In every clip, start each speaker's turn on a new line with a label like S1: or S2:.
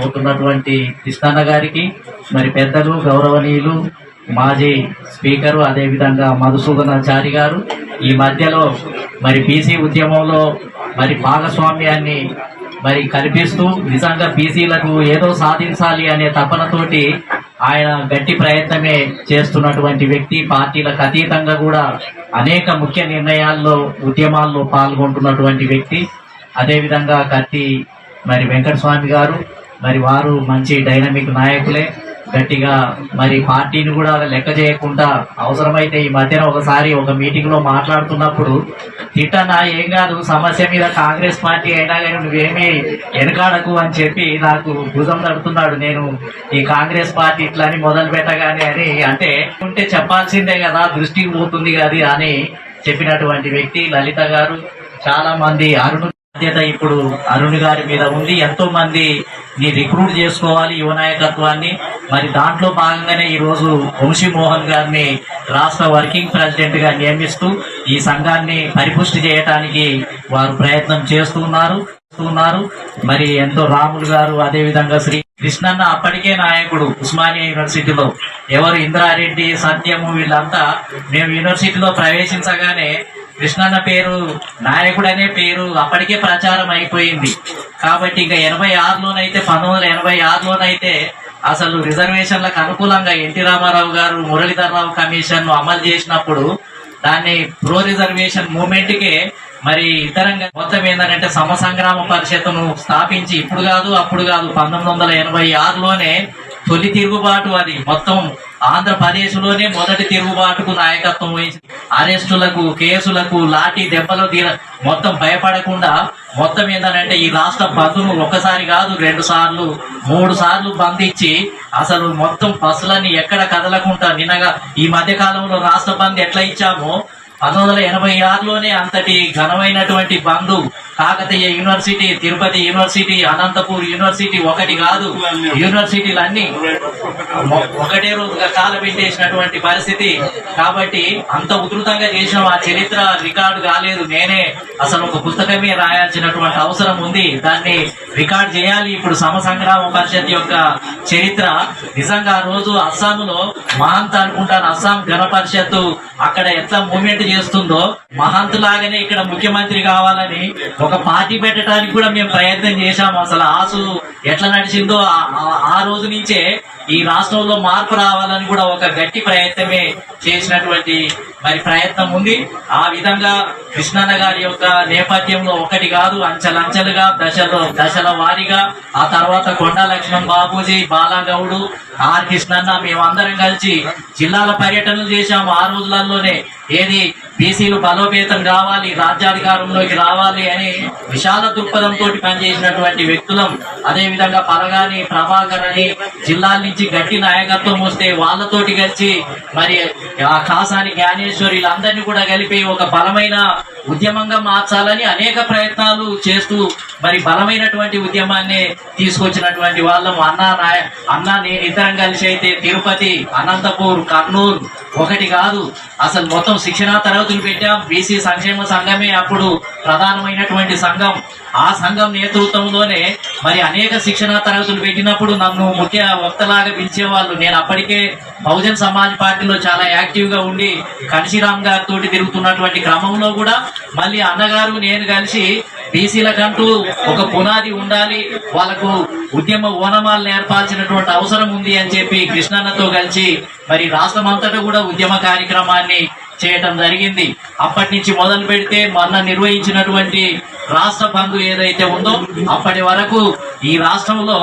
S1: పోతున్నటువంటి కృష్ణన్న గారికి మరి పెద్దలు గౌరవనీయులు మాజీ స్పీకరు అదేవిధంగా మధుసూదనాచారి గారు ఈ మధ్యలో మరి బీసీ ఉద్యమంలో మరి భాగస్వామ్యాన్ని మరి కల్పిస్తూ నిజంగా బీసీలకు ఏదో సాధించాలి అనే తపనతోటి ఆయన గట్టి ప్రయత్నమే చేస్తున్నటువంటి వ్యక్తి. పార్టీలకు అతీతంగా కూడా అనేక ముఖ్య నిర్ణయాల్లో ఉద్యమాల్లో పాల్గొంటున్నటువంటి వ్యక్తి. అదేవిధంగా కత్తి మరి వెంకటస్వామి గారు మరి వారు మంచి డైనమిక్ నాయకులే. గట్టిగా మరి పార్టీని కూడా లెక్క చేయకుండా అవసరమైతే ఈ మధ్యన ఒకసారి ఒక మీటింగ్ లో మాట్లాడుతున్నప్పుడు తిట్టనా ఏం కాదు సమస్య మీద కాంగ్రెస్ పార్టీ అయినా కానీ నువ్వేమీ వెనకాడకు అని చెప్పి నాకు భుజం నడుపుతున్నాడు. నేను ఈ కాంగ్రెస్ పార్టీ ఇట్లా అని మొదలు పెట్టగానే అని అంటే ఉంటే చెప్పాల్సిందే కదా, దృష్టికి పోతుంది కదా అని చెప్పినటువంటి వ్యక్తి లలిత గారు. చాలా మంది అరుణ్ బాధ్యత ఇప్పుడు అరుణ్ గారి మీద ఉంది. ఎంతో మంది ని రిక్రూట్ చేసుకోవాలి యువ నాయకత్వాన్ని. మరి దాంట్లో భాగంగానే ఈ రోజు వంశీ మోహన్ గారిని రాష్ట్ర వర్కింగ్ ప్రెసిడెంట్ గా నియమిస్తూ ఈ సంఘాన్ని పరిపుష్టి చేయడానికి వారు ప్రయత్నం చేస్తున్నారు. మరి ఎంతో రాములు గారు అదేవిధంగా శ్రీ కృష్ణన్న అప్పటికే నాయకుడు ఉస్మానియా యూనివర్సిటీలో. ఎవరు ఇంద్రారెడ్డి సత్యము వీళ్ళంతా మేము యూనివర్సిటీలో ప్రవేశించగానే కృష్ణన్న పేరు నాయకుడు అనే పేరు అప్పటికే ప్రచారం అయిపోయింది. కాబట్టి ఇంకా 86లోనైతే 1986లోనైతే అసలు రిజర్వేషన్లకు అనుకూలంగా ఎన్టీ రామారావు గారు మురళీధరరావు కమిషన్ అమలు చేసినప్పుడు దాన్ని ప్రో రిజర్వేషన్ మూవ్మెంట్ కే మరి ఇతరంగా మొత్తం ఏంటంటే సమసంగ్రామ పరిషత్తును స్థాపించి ఇప్పుడు కాదు అప్పుడు కాదు 1986లోనే తొలి తిరుగుబాటు. అది మొత్తం ఆంధ్రప్రదేశ్ లోనే మొదటి తిరుగుబాటుకు నాయకత్వం వహించి అరెస్టులకు కేసులకు లాఠీ దెబ్బలు మొత్తం భయపడకుండా మొత్తం ఏంటంటే ఈ రాష్ట్ర బంధును ఒకసారి కాదు 2 సార్లు 3 సార్లు బంధించి అసలు మొత్తం బస్సులన్నీ ఎక్కడ కదలకుండా నిన్నగా ఈ మధ్య కాలంలో రాష్ట్ర బంద్ ఎట్లా ఇచ్చామో 1986లోనే అంతటి ఘనమైనటువంటి బంధు Kakatiya university, Tirupati university, Anantapur university ఒకటి కాదు యూనివర్సిటీలన్నీ ఒకటే రోజుగా కాలబెట్టేసినటువంటి పరిస్థితి. కాబట్టి అంత ఉధృతంగా చేసిన ఆ చరిత్ర రికార్డు కాలేదు. నేనే అసలు ఒక పుస్తకమే రాయాల్సినటువంటి అవసరం ఉంది. దాన్ని రికార్డ్ చేయాలి. ఇప్పుడు సమసంగ్రామ పరిషత్ యొక్క చరిత్ర నిజంగా ఆ రోజు అస్సాంలో మహంత్ అనుకుంటాను, అస్సాం గణ పరిషత్తు అక్కడ ఎట్లా మూవ్మెంట్ చేస్తుందో మహంత్ లాగానే ఇక్కడ ముఖ్యమంత్రి కావాలని ఒక పార్టీ పెట్టడానికి కూడా మేము ప్రయత్నం చేశాము. అసలు ఆసు ఎట్లా నడిచిందో ఆ రోజు నుంచే ఈ రాష్ట్రంలో మార్పు రావాలని కూడా ఒక గట్టి ప్రయత్నమే చేసినటువంటి మరి ప్రయత్నం ఉంది. ఆ విధంగా కృష్ణన్న గారి యొక్క నేపథ్యంలో ఒకటి కాదు అంచెలంచెలుగా దశల వారీగా ఆ తర్వాత కొండా లక్ష్మణ్ బాబూజీ, బాలాగౌడు, ఆర్ కృష్ణన్న మేమందరం కలిసి జిల్లాల పర్యటనలు చేశాము. ఆ రోజులలోనే ఏది బీసీలు బలోపేతం కావాలి, రాజ్యాధికారంలోకి రావాలి అని విశాల దృక్పథంతో పనిచేసినటువంటి వ్యక్తులం. అదేవిధంగా పలగాని ప్రభాకర్ అని జిల్లాల నుంచి గట్టి నాయకత్వం వస్తే వాళ్ళతోటి కలిసి మరి ఆ కాసాని జ్ఞానేశ్వరి వీళ్ళందరినీ కూడా కలిపి ఒక బలమైన ఉద్యమంగా మార్చాలని అనేక ప్రయత్నాలు చేస్తూ మరి బలమైనటువంటి ఉద్యమాన్ని తీసుకొచ్చినటువంటి వాళ్ళం. అన్న నేను ఇద్దరం కలిసి అయితే తిరుపతి, అనంతపూర్, కర్నూలు ఒకటి కాదు అసలు మొత్తం శిక్షణా తరగతులు పెట్టాం. బీసీ సంక్షేమ సంఘమే అప్పుడు ప్రధానమైనటువంటి సంఘం. ఆ సంఘం నేతృత్వంలోనే మరి అనేక శిక్షణా తరగతులు పెట్టినప్పుడు నన్ను ముఖ్య వక్తలాగా పిలిచేవాళ్ళు. నేను అప్పటికే బహుజన్ సమాజ్ పార్టీలో చాలా యాక్టివ్ గా ఉండి కన్షీరామ్ గారితో తిరుగుతున్నటువంటి క్రమంలో కూడా మళ్ళీ అన్నగారు నేను కలిసి బీసీలకంటూ ఒక పునాది ఉండాలి, వాళ్ళకు ఉద్యమ ఓనమాలు నేర్పాల్సినటువంటి అవసరం ఉంది అని చెప్పి కృష్ణన్నతో కలిసి మరి రాష్ట్రం అంతటా కూడా ఉద్యమ కార్యక్రమాన్ని చేయటం జరిగింది. అప్పటి నుంచి మొదలు పెడితే మొన్న నిర్వహించినటువంటి రాష్ట్ర బంధు ఏదైతే ఉందో అప్పటి వరకు ఈ రాష్ట్రంలో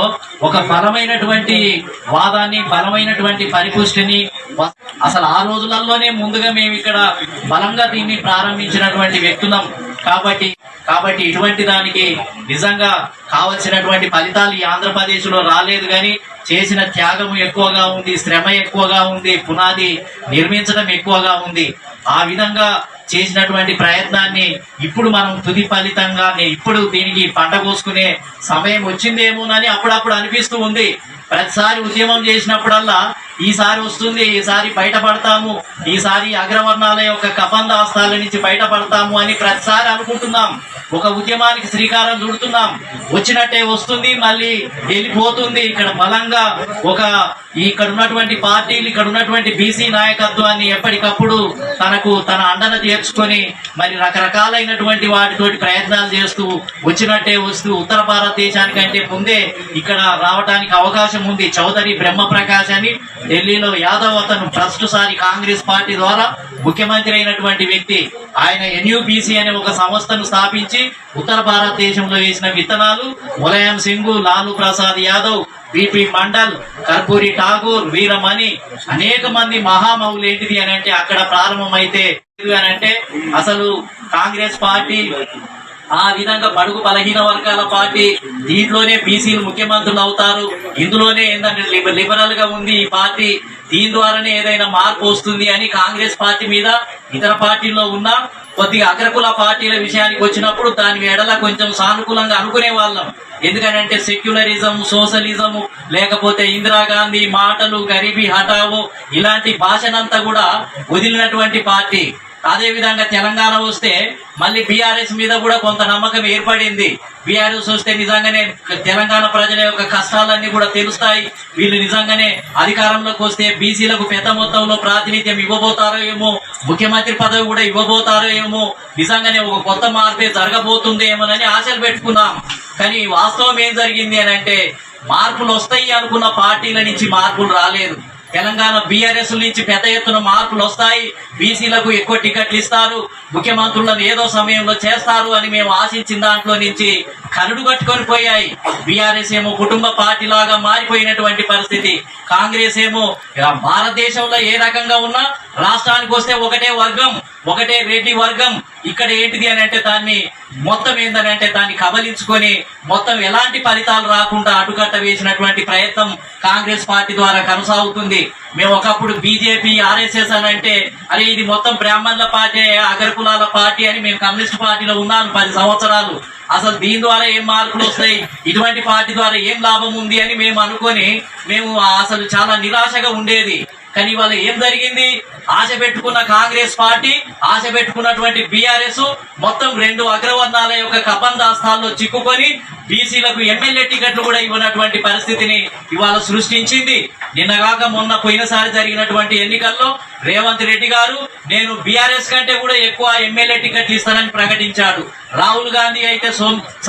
S1: ఒక బలమైనటువంటి వాదాన్ని, బలమైనటువంటి పరిపుష్టిని అసలు ఆ రోజులలోనే ముందుగా మేము ఇక్కడ బలంగా దీన్ని ప్రారంభించినటువంటి వ్యక్తులం. కాబట్టి ఇటువంటి దానికి నిజంగా కావలసినటువంటి ఫలితాలు ఈ ఆంధ్రప్రదేశ్ లో రాలేదు. కానీ చేసిన త్యాగం ఎక్కువగా ఉంది, శ్రమ ఎక్కువగా ఉంది, పునాది నిర్మించడం ఎక్కువగా ఉంది. ఆ విధంగా చేసినటువంటి ప్రయత్నాన్ని ఇప్పుడు మనం తుది ఫలితంగా ఇప్పుడు దీనికి పంట కోసుకునే సమయం వచ్చిందేమోనని అప్పుడప్పుడు అనిపిస్తూ ఉంది.
S2: ప్రతిసారి ఉద్యమం చేసినప్పుడల్లా ఈసారి వస్తుంది, ఈసారి బయటపడతాము, ఈసారి అగ్రవర్ణాల యొక్క కబంధాస్తాల నుంచి బయటపడతాము అని ప్రతిసారి అనుకుంటున్నాం. ఒక ఉద్యమానికి శ్రీకారం చుడుతున్నాం, వచ్చినట్టే వస్తుంది, మళ్ళీ వెళ్ళిపోతుంది. ఇక్కడ బలంగా ఇక్కడ ఉన్నటువంటి పార్టీలు, ఇక్కడ ఉన్నటువంటి బీసీ నాయకత్వాన్ని ఎప్పటికప్పుడు తన అండన చేర్చుకొని మరి రకరకాలైనటువంటి వాటితోటి ప్రయత్నాలు చేస్తూ వచ్చినట్టే వస్తూ ఉత్తర భారతదేశానికంటే ముందే ఇక్కడ రావడానికి అవకాశం ఉంది. చౌదరి బ్రహ్మప్రకాశ్ అని ఢిల్లీలో యాదవ్, అతను ఫస్ట్ సారి కాంగ్రెస్ పార్టీ ద్వారా ముఖ్యమంత్రి అయినటువంటి వ్యక్తి. ఆయన ఎన్యూబీసీ అనే ఒక సంస్థను స్థాపించి ఉత్తర భారతదేశంలో వేసిన విత్తనాలు ములాయం సింగ్, లాలూ ప్రసాద్ యాదవ్, బిపి మండల్, కర్పూరి ఠాగూర్, వీరమణి, అనేక మంది మహామౌలు ఏంటిది అని అంటే అక్కడ ప్రారంభమైతే అని అంటే అసలు కాంగ్రెస్ పార్టీ ఆ విధంగా బడుగు బలహీన వర్గాల పార్టీ, దీంట్లోనే బీసీలు ముఖ్యమంత్రులు అవుతారు, ఇందులోనే ఏంటంటే లిబరల్ గా ఉంది ఈ పార్టీ, దీని ద్వారానే ఏదైనా మార్పు వస్తుంది అని కాంగ్రెస్ పార్టీ మీద ఇతర పార్టీల్లో ఉన్న కొద్దిగా అగ్రకుల పార్టీల విషయానికి వచ్చినప్పుడు దాని ఎడల కొంచెం సానుకూలంగా అనుకునే వాళ్ళం. ఎందుకంటే సెక్యులరిజం, సోషలిజం, లేకపోతే ఇందిరాగాంధీ మాటలు, గరీబీ హఠావో ఇలాంటి భాషనంతా కూడా వదిలినటువంటి పార్టీ. అదే విధంగా తెలంగాణ వస్తే మళ్ళీ బీఆర్ఎస్ మీద కూడా కొంత నమ్మకం ఏర్పడింది. బీఆర్ఎస్ వస్తే నిజంగానే తెలంగాణ ప్రజల యొక్క కష్టాలన్నీ కూడా తెలుస్తాయి, వీళ్ళు నిజంగానే అధికారంలోకి వస్తే బీసీలకు పెద్ద మొత్తంలో ప్రాతినిధ్యం ఇవ్వబోతారో ఏమో, ముఖ్యమంత్రి పదవి కూడా ఇవ్వబోతారో ఏమో, నిజంగానే ఒక కొత్త మార్పే జరగబోతుంది ఏమోనని ఆశలు పెట్టుకున్నాం. కానీ వాస్తవం ఏం జరిగింది అని అంటే మార్పులు వస్తాయి అనుకున్న పార్టీల నుంచి మార్పులు రాలేదు. తెలంగాణ బీఆర్ఎస్ నుంచి పెద్ద ఎత్తున మార్పులు వస్తాయి, బీసీలకు ఎక్కువ టికెట్లు ఇస్తారు, ముఖ్యమంత్రులను ఏదో సమయంలో చేస్తారు అని మేము ఆశించిన దాంట్లో నుంచి కరుడు కట్టుకొని పోయాయి. బీఆర్ఎస్ ఏమో కుటుంబ పార్టీ లాగా మారిపోయినటువంటి పరిస్థితి, కాంగ్రెస్ ఏమో భారతదేశంలో ఏ రకంగా ఉన్నా రాష్ట్రానికి వస్తే ఒకటే వర్గం, ఒకటే రెడ్డి వర్గం. ఇక్కడ ఏంటిది అని అంటే దాన్ని మొత్తం ఏందని అంటే దాన్ని కబలించుకొని మొత్తం ఎలాంటి ఫలితాలు రాకుండా అడ్డుకట్ట వేసినటువంటి ప్రయత్నం కాంగ్రెస్ పార్టీ ద్వారా కొనసాగుతుంది. మేము ఒకప్పుడు బీజేపీ, ఆర్ఎస్ఎస్ అని అంటే అరే ఇది మొత్తం బ్రాహ్మణుల పార్టీ, అగ్రకులాల పార్టీ అని మేము కమ్యూనిస్ట్ పార్టీలో ఉన్నాను 10 సంవత్సరాలు. అసలు దీని ద్వారా ఏం మార్పులు వస్తాయి, ఇటువంటి పార్టీ ద్వారా ఏం లాభం ఉంది అని మేము అనుకొని మేము అసలు చాలా నిరాశగా ఉండేది. కానీ ఇవాళ ఏం జరిగింది, ఆశ పెట్టుకున్న కాంగ్రెస్ పార్టీ, ఆశ పెట్టుకున్నటువంటి బీఆర్ఎస్ మొత్తం 2 అగ్రవర్ణాల యొక్క కబంధాస్తాల్లో చిక్కుకొని బీసీలకు ఎమ్మెల్యే టికెట్లు కూడా ఇవ్వనటువంటి పరిస్థితిని ఇవాళ సృష్టించింది. నిన్నగాక మొన్న పోయినసారి జరిగినటువంటి ఎన్నికల్లో రేవంత్ రెడ్డి గారు నేను బీఆర్ఎస్ కంటే కూడా ఎక్కువ ఎమ్మెల్యే టికెట్లు ఇస్తానని ప్రకటించాడు. రాహుల్ గాంధీ అయితే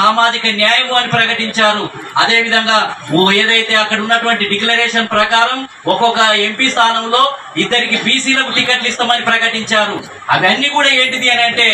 S2: సామాజిక న్యాయం అని ప్రకటించారు. అదే విధంగా ఏదైతే అక్కడ ఉన్నటువంటి డిక్లరేషన్ ప్రకారం ఒక్కొక్క ఎంపీ స్థానంలో 2 బీసీలకు టికెట్లు ఇస్తామని ప్రకటించారు. అవన్నీ కూడా ఏంటిది అని అంటే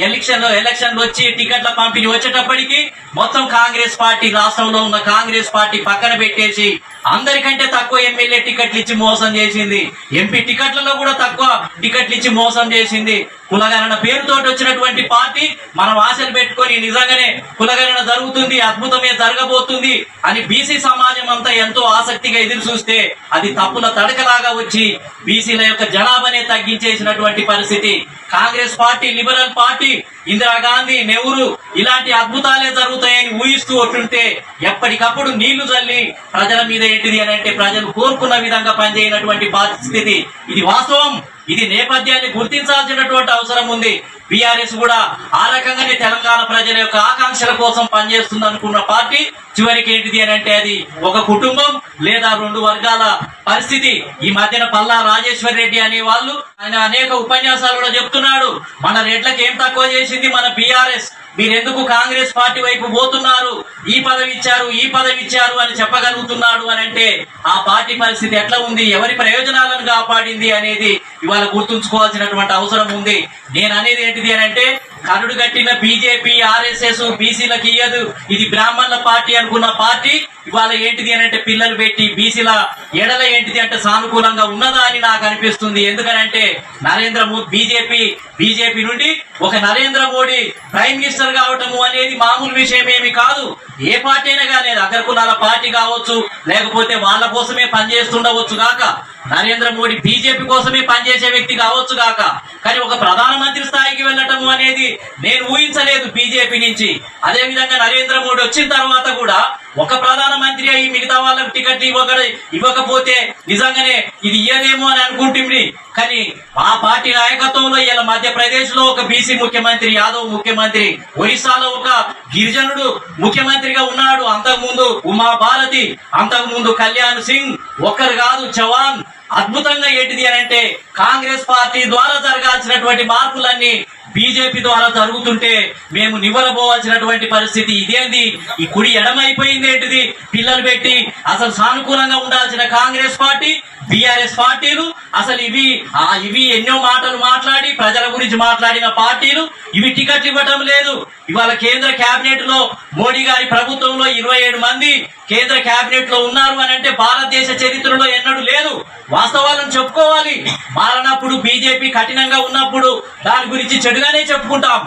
S2: ఎలక్షన్లు వచ్చి టికెట్ల పంపిణీ వచ్చేటప్పటికి మొత్తం కాంగ్రెస్ పార్టీ, రాష్ట్రంలో ఉన్న కాంగ్రెస్ పార్టీ పక్కన పెట్టేసి అందరికంటే తక్కువ ఎమ్మెల్యే టికెట్లు ఇచ్చి మోసం చేసింది, ఎంపీ టికెట్లలో కూడా తక్కువ టికెట్లు ఇచ్చి మోసం చేసింది. కులగణన పేరుతోటి వచ్చినటువంటి పార్టీ మనం ఆశలు పెట్టుకొని నిజంగానే కులగణన జరుగుతుంది, అద్భుతమే జరగబోతుంది అని బీసీ సమాజం అంతా ఎంతో ఆసక్తిగా ఎదురు చూస్తే అది తప్పుల తడకలాగా వచ్చి బీసీల యొక్క జనాభానే తగ్గించేసినటువంటి పరిస్థితి. Congress party liberal party, Indira Gandhi, Nehru ఇలాంటి అద్భుతాలే జరుగుతాయని ఊహిస్తూ ఉంటుంటే ఎప్పటికప్పుడు నీళ్లు చల్లి ప్రజల మీద ఏంటిది అని అంటే ప్రజలు కోరుకున్న విధంగా పనిచేయనటువంటి పరిస్థితి. ఇది వాస్తవం, ఇది నేపథ్యాన్ని గుర్తించాల్సినటువంటి అవసరం ఉంది. బీఆర్ఎస్ కూడా ఆ రకంగానే తెలంగాణ ప్రజల యొక్క ఆకాంక్షల కోసం పనిచేస్తుంది అనుకున్న పార్టీ చివరికి ఏంటిది అని అంటే అది ఒక కుటుంబం లేదా 2 వర్గాల పరిస్థితి. ఈ మధ్యన పల్లా రాజేశ్వర్ రెడ్డి అనే వాళ్ళు ఆయన అనేక ఉపన్యాసాలు కూడా చెప్తున్నాడు, మన రెడ్లకు ఏం తక్కువ చేసింది మన బీఆర్ఎస్, మీరెందుకు కాంగ్రెస్ పార్టీ వైపు పోతున్నారు, ఈ పదవి ఇచ్చారు అని చెప్పగలుగుతున్నాడు అని అంటే ఆ పార్టీ పరిస్థితి ఎట్లా ఉంది, ఎవరి ప్రయోజనాలను కాపాడింది అనేది ఇవాళ గుర్తుంచుకోవాల్సినటువంటి అవసరం ఉంది. నేను అనేది ఏంటిది అని అంటే కరుడు కట్టిన బీజేపీ, ఆర్ఎస్ఎస్ బీసీలకు ఇయ్యదు, ఇది బ్రాహ్మణుల పార్టీ అనుకున్న పార్టీ ఇవాళ ఏంటిది అని అంటే పిల్లలు పెట్టి బీసీల ఎడల ఏంటిది అంటే సానుకూలంగా ఉన్నదా అని నాకు అనిపిస్తుంది. ఎందుకనంటే నరేంద్ర మోదీ బీజేపీ నుండి ఒక నరేంద్ర మోడీ ప్రైమ్ మినిస్టర్ కావటము అనేది మామూలు విషయం ఏమి కాదు. ఏ పార్టీ అయినా కానీ అగ్రకులాల పార్టీ కావచ్చు, లేకపోతే వాళ్ళ కోసమే పనిచేస్తుండవచ్చు కాక నరేంద్ర మోడీ బీజేపీ కోసమే పనిచేసే వ్యక్తి కావచ్చు గాక, కానీ ఒక ప్రధానమంత్రి స్థాయికి వెళ్ళటము అనేది నేను ఊహించలేదు బీజేపీ నుంచి. అదే విధంగా నరేంద్ర మోడీ వచ్చిన తర్వాత కూడా ఒక ప్రధానమంత్రి అయ్యి మిగతా వాళ్ళకి టికెట్లు ఇవ్వకపోతే నిజంగానే ఇది ఇయ్యదేమో అని అనుకుంటుంది. కానీ ఆ పార్టీ నాయకత్వంలో ఇలా మధ్యప్రదేశ్ లో ఒక బీసీ ముఖ్యమంత్రి, యాదవ్ ముఖ్యమంత్రి, ఒరిస్సాలో ఒక గిరిజనుడు ముఖ్యమంత్రిగా ఉన్నాడు. అంతకుముందు ఉమా భారతి, అంతకుముందు కళ్యాణ్ సింగ్, ఒక్కరు కాదు చవాన్. అద్భుతంగా ఏంటిది అని అంటే కాంగ్రెస్ పార్టీ ద్వారా జరగాల్సినటువంటి మార్పులన్నీ బీజేపీ ద్వారా జరుగుతుంటే మేము నివ్వరపోవాల్సినటువంటి పరిస్థితి. ఇదేంది ఈ కుడి ఎడమైపోయింది ఏంటిది? పిల్లలు పెట్టి అసలు సానుకూలంగా ఉండాల్సిన కాంగ్రెస్ పార్టీ, బీఆర్ఎస్ పార్టీలు అసలు ఇవి ఎన్నో మాటలు మాట్లాడి ప్రజల గురించి మాట్లాడిన పార్టీలు ఇవి టికెట్లు ఇవ్వటం లేదు. ఇవాళ కేంద్ర కేబినెట్ లో మోడీ గారి ప్రభుత్వంలో 27 మంది కేంద్ర కేబినెట్ లో ఉన్నారు అని అంటే భారతదేశ చరిత్రలో ఎన్నడూ లేదు. వాస్తవాలను చెప్పుకోవాలి. మారనప్పుడు బీజేపీ కఠినంగా ఉన్నప్పుడు దాని గురించి చెడుగానే చెప్పుకుంటాం.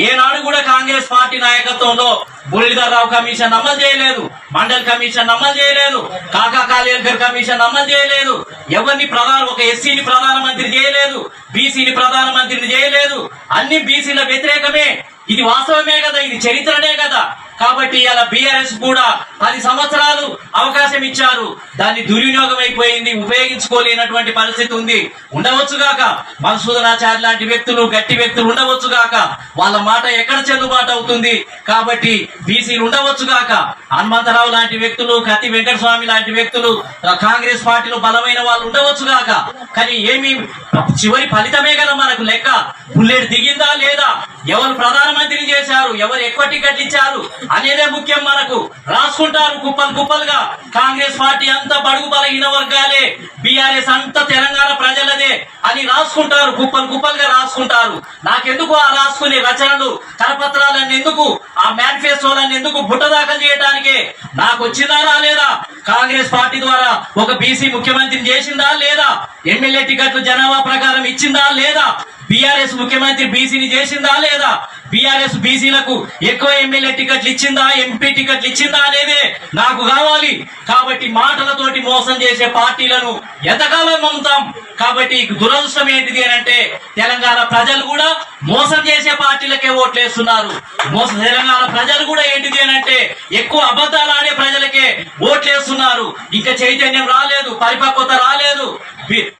S2: ఏనాడు కూడా కాంగ్రెస్ పార్టీ నాయకత్వంలో మురళీధర్ రావు కమిషన్ అమలు చేయలేదు, మండల్ కమిషన్ అమలు చేయలేదు, కాకా కాలేకర్ కమిషన్ అమలు చేయలేదు. ఎవరిని ఒక ఎస్సీని ప్రధానమంత్రి చేయలేదు, బీసీని ప్రధానమంత్రిని చేయలేదు. అన్ని బీసీల వ్యతిరేకమే. ఇది వాస్తవమే కదా, ఇది చరిత్రనే కదా. కాబట్టి ఇలా బీఆర్ఎస్ కూడా 10 సంవత్సరాలు అవకాశం ఇచ్చారు, దాన్ని దుర్వినియోగం అయిపోయింది, ఉపయోగించుకోలేనటువంటి పరిస్థితి ఉంది. ఉండవచ్చుగాక మధుసూదనాచారి లాంటి వ్యక్తులు, గట్టి వ్యక్తులు ఉండవచ్చుగాక, వాళ్ళ మాట ఎక్కడ చెల్లుబాటు అవుతుంది. కాబట్టి బీసీలు ఉండవచ్చుగాక, హనుమంతరావు లాంటి వ్యక్తులు, కత్తి వెంకటస్వామి లాంటి వ్యక్తులు కాంగ్రెస్ పార్టీలో బలమైన వాళ్ళు ఉండవచ్చుగాక. కానీ ఏమి చివరి ఫలితమే కదా మనకు లెక్క. బుల్లెట్ దిగిందా లేదా, ఎవరు ప్రధానమంత్రిని చేశారు, ఎవరు ఎక్కువ టికెట్లు ఇచ్చారు అనేదే ముఖ్యం. మనకు రాసుకుంటారు కుప్పలు కుప్పలుగా. కాంగ్రెస్ పార్టీ అంతా బడుగు బలహీన వర్గాలే, బీఆర్ఎస్ అంతా తెలంగాణ ప్రజలదే అని రాసుకుంటారు, కుప్పలు కుప్పలుగా రాసుకుంటారు. నాకెందుకు ఆ రాసుకునే రచనలు, కరపత్రాలన్నీ ఎందుకు, ఆ మేనిఫెస్టోలన్నీ ఎందుకు? బుట్ట దాఖలు చేయడానికే. నాకు వచ్చిందా రాలేదా? కాంగ్రెస్ పార్టీ ద్వారా ఒక బీసీ ముఖ్యమంత్రిని చేసిందా లేదా? ఎమ్మెల్యే టికెట్లు జనాభా ప్రకారం ఇచ్చిందా లేదా? బీఆర్ఎస్ ముఖ్యమంత్రి బీసీని చేసిందా లేదా? బీఆర్ఎస్ బీసీలకు ఎక్కువ ఎమ్మెల్యే టికెట్లు ఇచ్చిందా, ఎంపీ టికెట్లు ఇచ్చిందా అనేదే నాకు కావాలి. కాబట్టి మాటలతోటి మోసం చేసే పార్టీలను ఎంతకాలం నమ్ముతాం? కాబట్టి దురదృష్టం ఏంటిది అని అంటే తెలంగాణ ప్రజలు కూడా మోసం చేసే పార్టీలకే ఓట్లేస్తున్నారు. తెలంగాణ ప్రజలు కూడా ఏంటిది అని అంటే ఎక్కువ అబద్ధాలు ఆడే ప్రజలకే ఓట్లేస్తున్నారు. ఇంకా చైతన్యం రాలేదు, పరిపక్వత రాలేదు.